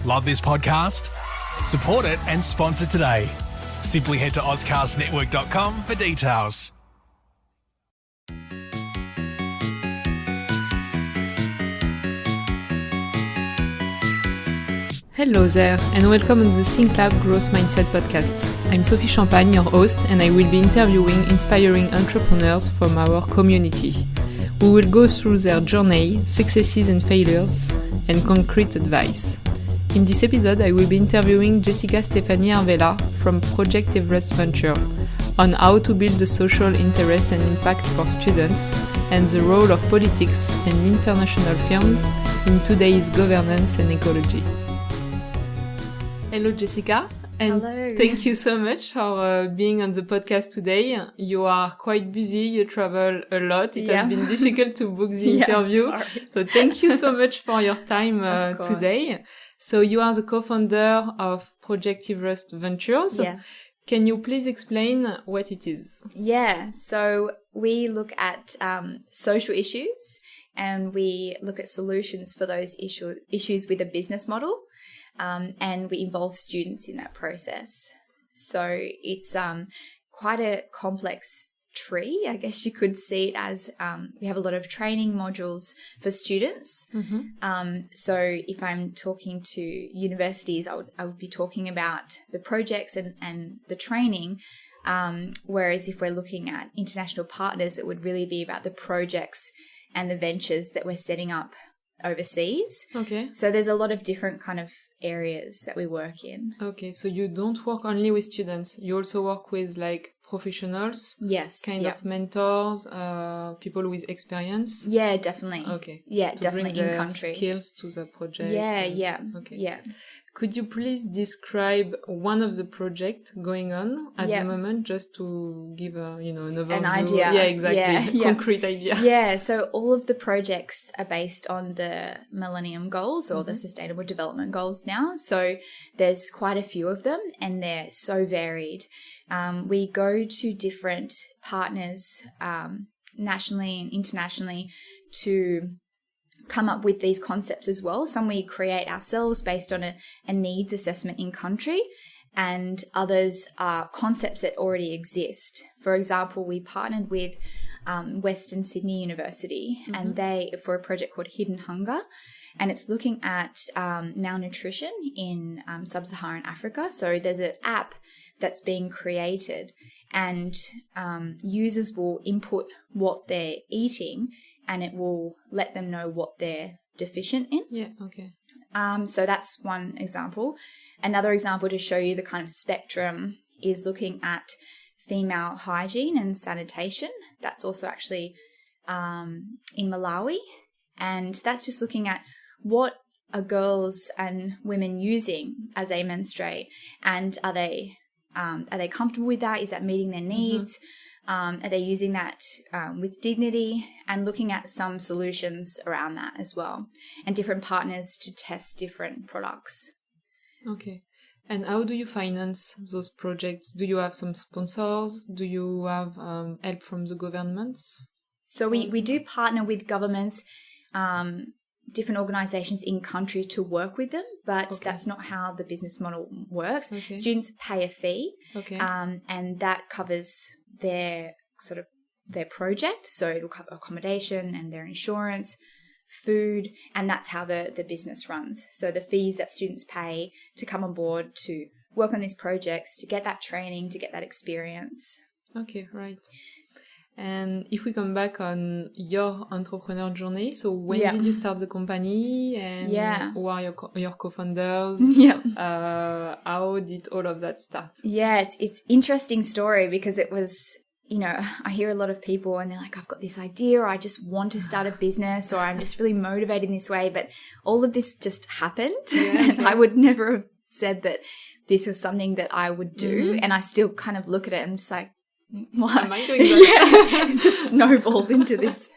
Love this podcast? Support it and sponsor today. Simply head to ozcastnetwork.com for details. Hello there, and welcome on the Think Lab Growth Mindset podcast. I'm Sophie Champagne, your host, and I will be interviewing inspiring entrepreneurs from our community. We will go through their journey, successes and failures, and concrete advice. In this episode, I will be interviewing Jessica Stephanie Arvela from Project Everest Ventures on how to build a social interest and impact for students and the role of politics and international firms in today's governance and ecology. Hello, Jessica. And hello. Thank you so much for being on the podcast today. You are quite busy. You travel a lot. It has been difficult to book the interview. Sorry. So thank you so much for your time today. So you are the co-founder of Project Everest Ventures. Yes. Can you please explain what it is? Yeah. So we look at social issues and we look at solutions for those issues with a business model. And we involve students in that process. So it's quite a complex tree, I guess you could see it as. We have a lot of training modules for students. Mm-hmm. So if I'm talking to universities, I would be talking about the projects and the training. Whereas if we're looking at international partners, it would really be about the projects and the ventures that we're setting up overseas. Okay. So there's a lot of different kind of areas that we work in. Okay, so you don't work only with students. You also work with like professionals. Yes. Kind of mentors, people with experience. Yeah, definitely. Okay. Yeah, to definitely bring in their country. Skills to the project. Yeah. Okay. Yeah. Could you please describe one of the projects going on at the moment, just to give an overview? An idea. Yeah, exactly. Yeah. Concrete idea. Yeah. So all of the projects are based on the Millennium Goals or the Sustainable Development Goals now. So there's quite a few of them, and they're so varied. We go to different partners nationally and internationally to come up with these concepts as well. Some we create ourselves based on a needs assessment in country, and others are concepts that already exist. For example, we partnered with Western Sydney University and they for a project called Hidden Hunger, and it's looking at malnutrition in sub-Saharan Africa. So there's an app that's being created, and users will input what they're eating and it will let them know what they're deficient in. Yeah, okay. So that's one example. Another example to show you the kind of spectrum is looking at female hygiene and sanitation. That's also actually in Malawi. And that's just looking at what are girls and women using as they menstruate, and are they comfortable with that? Is that meeting their needs? Are they using that with dignity? And looking at some solutions around that as well, and different partners to test different products. Okay. And how do you finance those projects? Do you have some sponsors? Do you have help from the governments? So we do partner with governments, different organizations in country to work with them, but that's not how the business model works. Okay. Students pay a fee, and that covers their project. So it'll cover accommodation and their insurance, food, and that's how the business runs. So the fees that students pay to come on board to work on these projects, to get that training, to get that experience. Okay, right. And if we come back on your entrepreneur journey, so when did you start the company, and who are your co-founders? How did all of that start? Yeah, it's interesting story because it was, I hear a lot of people and they're like, I've got this idea, or I just want to start a business, or I'm just really motivated in this way. But all of this just happened. And I would never have said that this was something that I would do. And I still kind of look at it and I'm just like, what am I doing that? It's just snowballed into this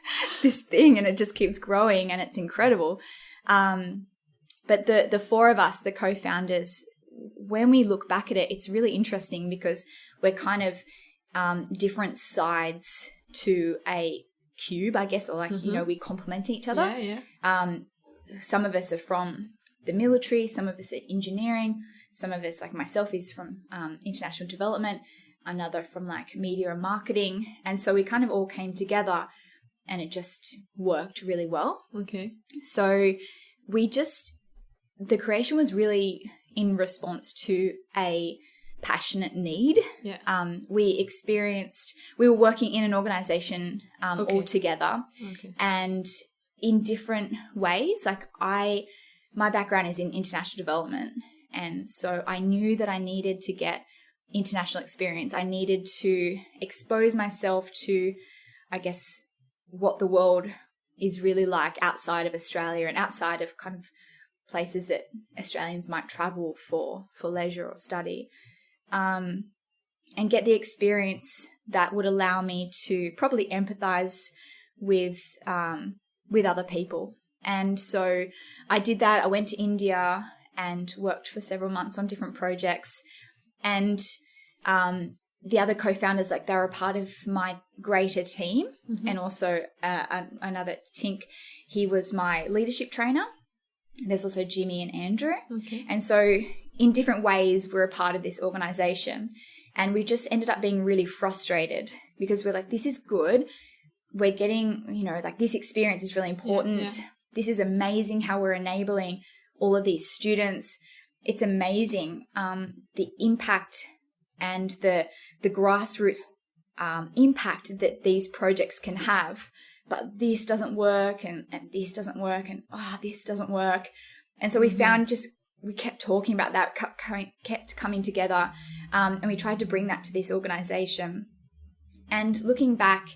thing, and it just keeps growing, and it's incredible. But the four of us, the co-founders, when we look back at it, it's really interesting because we're kind of different sides to a cube, I guess, or like, we complement each other. Yeah. Some of us are from the military, some of us are engineering, some of us, like myself, is from international development, another from like media and marketing. And so we kind of all came together and it just worked really well. Okay. So the creation was really in response to a passionate need. Yeah. We were working in an organization all together, and in different ways. Like my background is in international development, and so I knew that I needed to get international experience. I needed to expose myself to, I guess, what the world is really like outside of Australia and outside of kind of places that Australians might travel for leisure or study, and get the experience that would allow me to probably empathize with other people. And so I did that. I went to India and worked for several months on different projects. And the other co-founders, like, they were a part of my greater team. And also another Tink, he was my leadership trainer. There's also Jimmy and Andrew. And so in different ways, we're a part of this organization. And we just ended up being really frustrated because we're like, this is good. We're getting, like, this experience is really important. This is amazing how we're enabling all of these students. It's amazing the impact and the grassroots impact that these projects can have. But this doesn't work, and this doesn't work, and this doesn't work. And so we found we kept talking about that, kept coming together, and we tried to bring that to this organization. And looking back,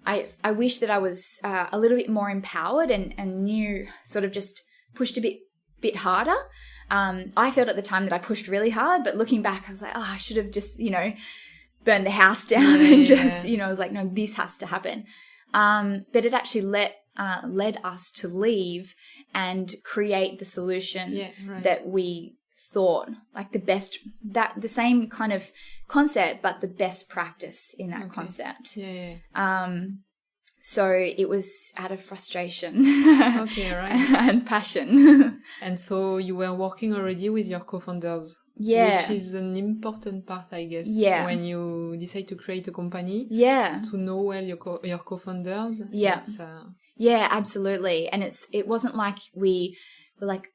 I wish that I was a little bit more empowered and knew, sort of just pushed a bit harder. I felt at the time that I pushed really hard, but looking back, I was like, I should have just, burned the house down and just, I was like, no, this has to happen. But it actually led us to leave and create the solution that we thought, like, the same kind of concept, but the best practice in that concept. So it was out of frustration and passion. And so you were working already with your co-founders. Yeah. Which is an important part, I guess. Yeah. When you decide to create a company. Yeah. To know well your co-founders. Yeah. Yeah, absolutely. And it wasn't like we were like,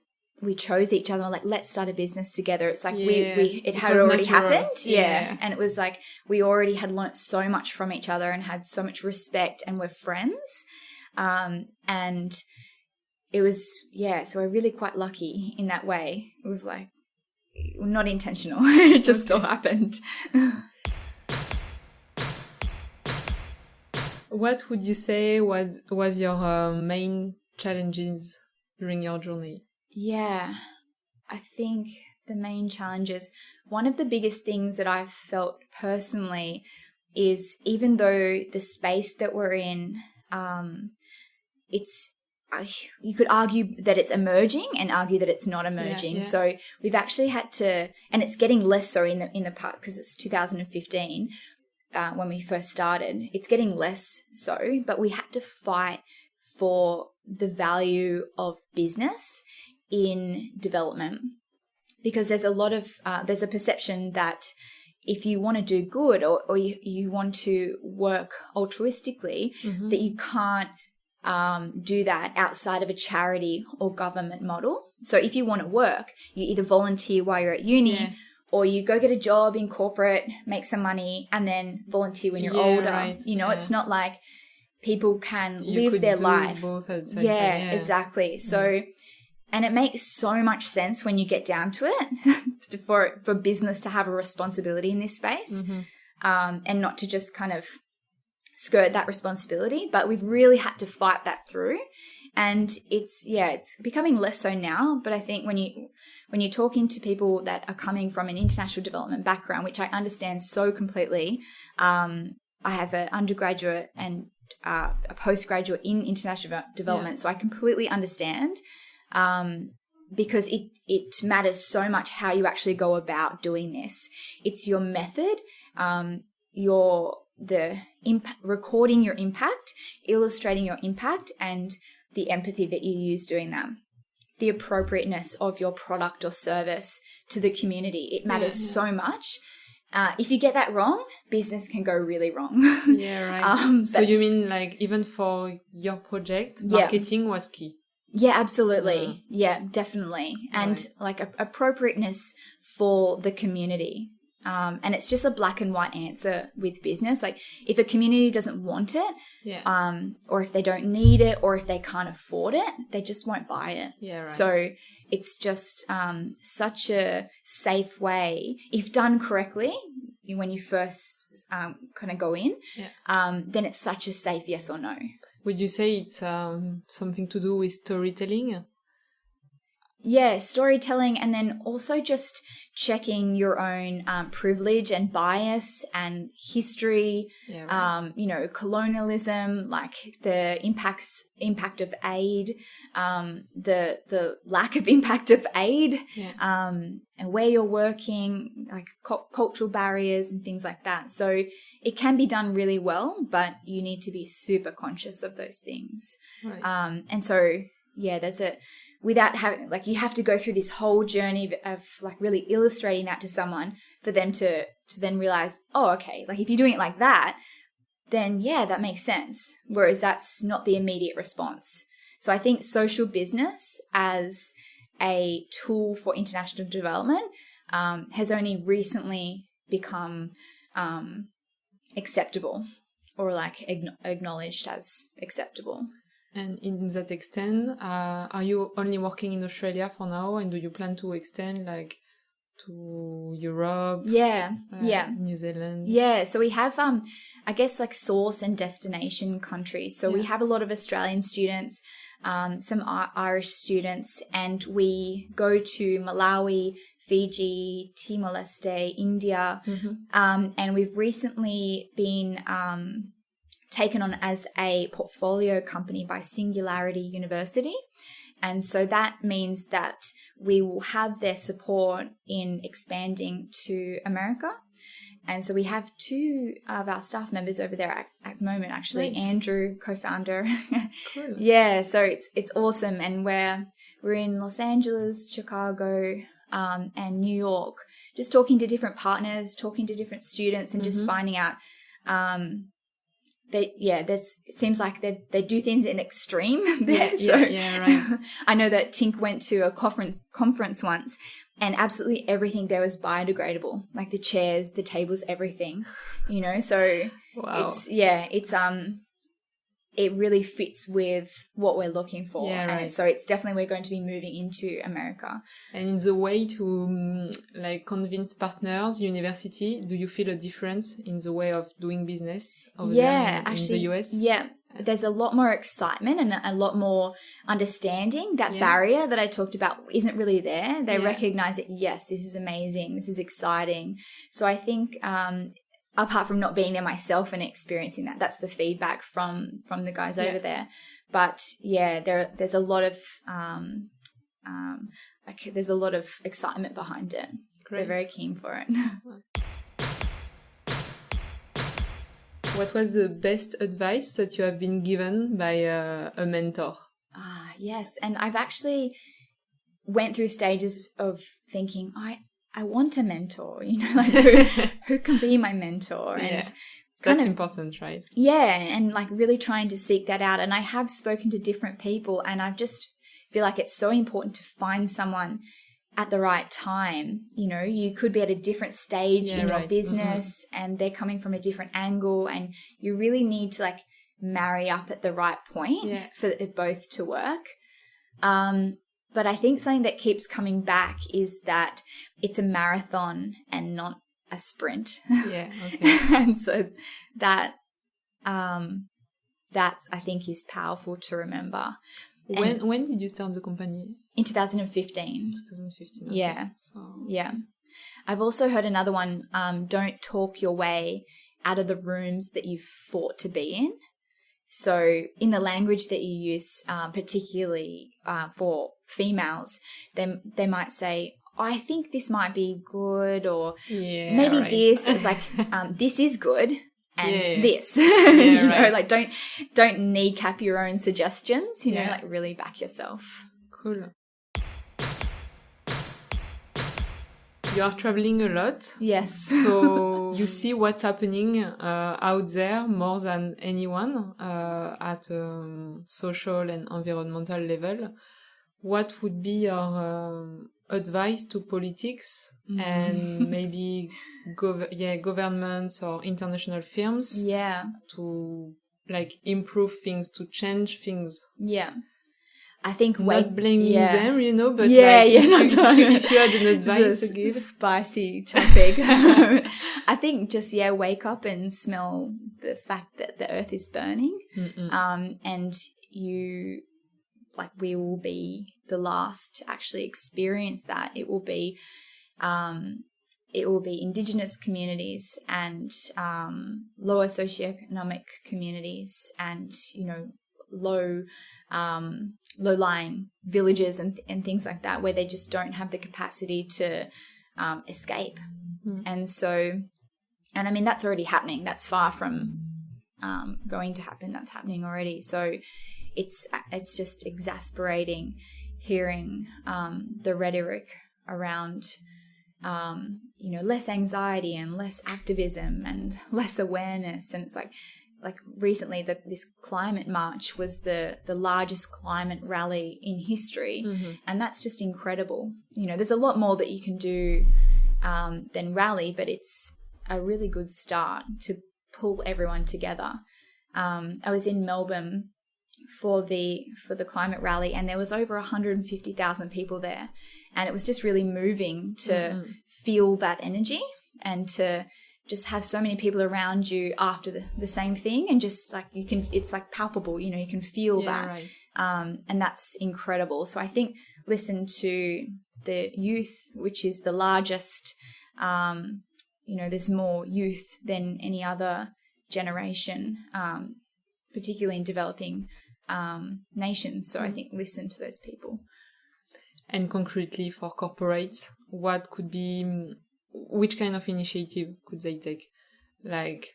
we chose each other, like, let's start a business together. It's like it had already happened. Yeah. And it was like we already had learnt so much from each other and had so much respect, and we're friends. And it was, so we're really quite lucky in that way. It was like not intentional. It just all happened. What would you say was your main challenges during your journey? Yeah, I think the main challenges, one of the biggest things that I've felt personally is, even though the space that we're in, you could argue that it's emerging and argue that it's not emerging. So we've actually had to, and it's getting less so in the part, because it's 2015 when we first started. It's getting less so, but we had to fight for the value of business in development, because there's a lot of there's a perception that if you want to do good or you want to work altruistically, that you can't do that outside of a charity or government model. So if you want to work, you either volunteer while you're at uni, or you go get a job in corporate, make some money, and then volunteer when you're older. It's not like people can live their life. Both at the same time. Exactly. So, and it makes so much sense when you get down to it for business to have a responsibility in this space, and not to just kind of skirt that responsibility. But we've really had to fight that through, and it's becoming less so now. But I think when you're talking to people that are coming from an international development background, which I understand so completely, I have an undergraduate and a postgraduate in international development, so I completely understand, because it matters so much how you actually go about doing this. It's your method, recording your impact, illustrating your impact, and the empathy that you use doing that. the appropriateness of your product or service to the community. It matters so much. If you get that wrong, business can go really wrong. Yeah, right. So you mean like even for your project, marketing was key? Yeah, absolutely. Yeah, definitely. And like appropriateness for the community. And it's just a black and white answer with business. Like if a community doesn't want it, or if they don't need it, or if they can't afford it, they just won't buy it. Yeah, right. So it's just such a safe way, if done correctly, when you first kind of go in, then it's such a safe yes or no. Would you say it's something to do with storytelling? Yeah, storytelling, and then also just checking your own privilege and bias and history, colonialism, like the impact of aid, the lack of impact of aid, and where you're working, like cultural barriers and things like that. So it can be done really well, but you need to be super conscious of those things. Right. And so, without having, like, you have to go through this whole journey of like really illustrating that to someone for them to then realize, oh, okay, like if you're doing it like that, then yeah, that makes sense. Whereas that's not the immediate response. So I think social business as a tool for international development has only recently become acceptable, or like acknowledged as acceptable. And in that extent, are you only working in Australia for now? And do you plan to extend like to Europe? New Zealand? Yeah, so we have, I guess, like source and destination countries. So we have a lot of Australian students, some Irish students, and we go to Malawi, Fiji, Timor-Leste, India, and we've recently been taken on as a portfolio company by Singularity University. And so that means that we will have their support in expanding to America. And so we have 2 of our staff members over there at the moment, actually. Nice. Andrew, co-founder. Cool. Yeah, so it's awesome. And we're in Los Angeles, Chicago, and New York, just talking to different partners, talking to different students, and just finding out it seems like they do things in extreme there. Right. I know that Tink went to a conference once, and absolutely everything there was biodegradable, like the chairs, the tables, everything, so wow. It really fits with what we're looking for. Yeah, right. And so it's definitely, we're going to be moving into America. And in the way to like convince partners, university, do you feel a difference in the way of doing business over there in the US? Yeah, there's a lot more excitement and a lot more understanding. That barrier that I talked about isn't really there. They recognize that, yes, this is amazing, this is exciting. So I think apart from not being there myself and experiencing that's the feedback from the guys over there. But yeah, there's a lot of there's a lot of excitement behind it. Great. They're very keen for it. What was the best advice that you have been given by a mentor? Yes, and I've actually went through stages of thinking, I want a mentor, like who can be my mentor? And that's important, right? Yeah, and like really trying to seek that out. And I have spoken to different people, and I just feel like it's so important to find someone at the right time. You could be at a different stage in your business, and they're coming from a different angle, and you really need to like marry up at the right point for it both to work. But I think something that keeps coming back is that it's a marathon and not a sprint. Yeah, okay. And so that's, I think, is powerful to remember. When did you start the company? In 2015. 2015, okay. Yeah. Yeah. I've also heard another one, don't talk your way out of the rooms that you've fought to be in. So in the language that you use, particularly for females, they might say, I think this might be good, or maybe this. It's like, this is good and this. Like don't kneecap your own suggestions, like really back yourself. Cool. You are traveling a lot. Yes. So you see what's happening out there more than anyone at social and environmental level. What would be your advice to politics and maybe governments or international firms to like improve things, to change things? Yeah. I think not blaming them, you know, but if you had an advice to give. Spicy topic. I think just, wake up and smell the fact that the earth is burning. And we will be the last to actually experience that. It will be Indigenous communities and lower socioeconomic communities and, low-lying villages and things like that, where they just don't have the capacity to escape. And so, and I mean, that's already happening. That's far from going to happen. That's happening already. So it's just exasperating hearing the rhetoric around less anxiety and less activism and less awareness. And it's like recently this climate march was the largest climate rally in history. And that's just incredible. There's a lot more that you can do than rally, but it's a really good start to pull everyone together. I was in Melbourne for the climate rally, and there was over 150,000 people there, and it was just really moving to feel that energy and to just have so many people around you after the same thing, and just like it's like palpable, you can feel that. Right. And that's incredible. So I think listen to the youth, which is the largest, there's more youth than any other generation, particularly in developing nations. So I think listen to those people. And concretely for corporates, what could be, which kind of initiative could they take? Like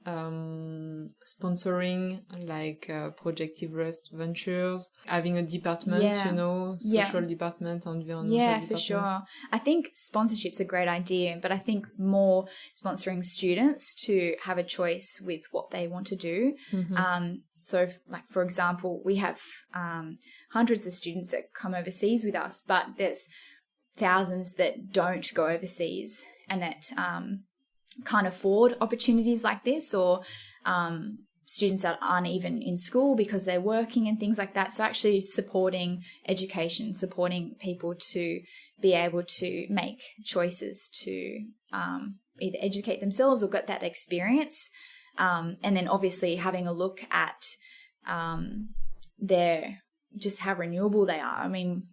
sponsoring, like Project Everest Ventures, having a department, social department, environmental department. For sure. I think sponsorship's a great idea, but I think more sponsoring students to have a choice with what they want to do. So, like, for example, we have hundreds of students that come overseas with us, but there's thousands that don't go overseas and that can't afford opportunities like this, or students that aren't even in school because they're working and things like that. So actually supporting education, supporting people to be able to make choices to either educate themselves or get that experience. And then obviously having a look at just how renewable they are. I mean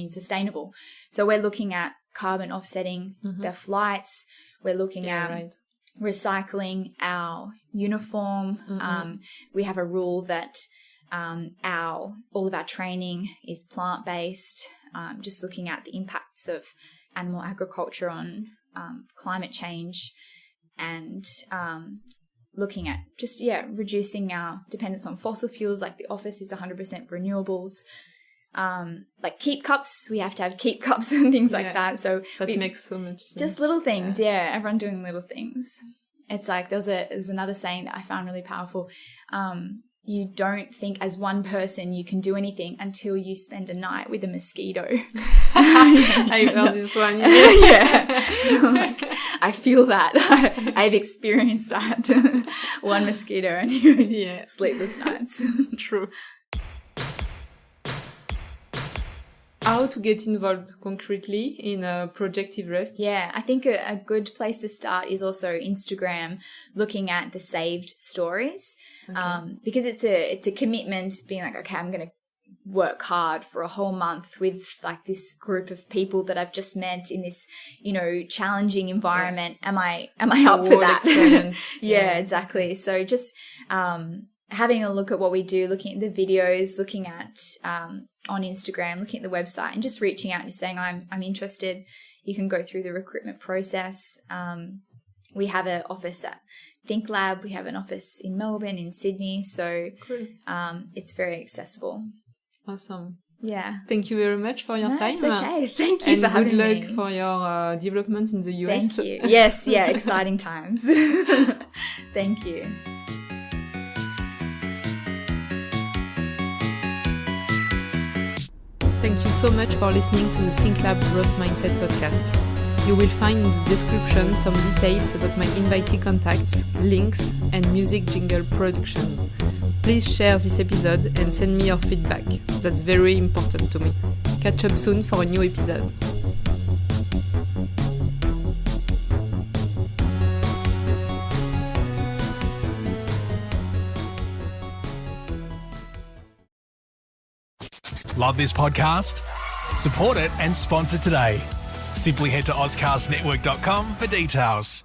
sustainable. So we're looking at carbon offsetting their flights. We're looking at recycling our uniform. We have a rule that all of our training is plant-based, just looking at the impacts of animal agriculture on climate change, and looking at just, reducing our dependence on fossil fuels. Like the office is 100% renewables. Like keep cups, we have to have keep cups and things like that. So that makes so much sense. Just little things, everyone doing little things. It's like there's another saying that I found really powerful. You don't think as one person you can do anything until you spend a night with a mosquito. I heard this one. Like, I feel that. I've experienced that. One mosquito and you sleepless nights. True. How to get involved concretely in Project Everest? Yeah, I think a good place to start is also Instagram, looking at the saved stories, because it's a commitment, being like, okay, I'm going to work hard for a whole month with like this group of people that I've just met in this, challenging environment. Am I up for that? Exactly. So just having a look at what we do, looking at the videos, looking at on Instagram, looking at the website, and just reaching out and just saying, I'm interested. You can go through the recruitment process. We have an office at Think Lab. We have an office in Melbourne, in Sydney. So cool. It's very accessible. Awesome. Yeah. Thank you very much for your time. It's okay. Thank you for having me. And good luck for your development in the US. Thank you. Yes, yeah, exciting times. Thank you. Thank you so much for listening to the Think Lab Growth Mindset podcast. You will find in the description some details about my invitee contacts, links, and music jingle production. Please share this episode and send me your feedback. That's very important to me. Catch up soon for a new episode. Love this podcast? Support it and sponsor today. Simply head to AuscastNetwork.com for details.